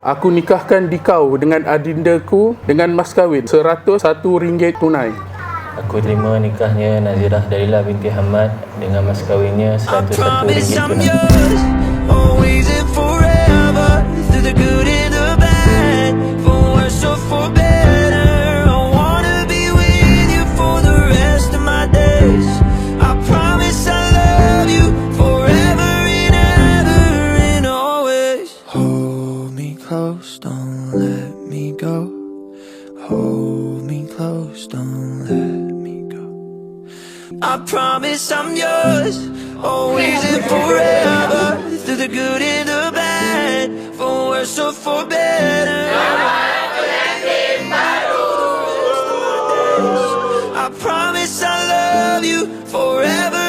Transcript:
Aku nikahkan dikau dengan adindaku dengan mas kahwin RM101 tunai. Aku terima nikahnya Nazirah Dalila binti Hamad dengan mas kahwinnya RM101 tunai. Close, don't let me go. Hold me close, don't let me go. I promise I'm yours, always and forever. Through the good and the bad, for worse or for better. I promise I love you forever.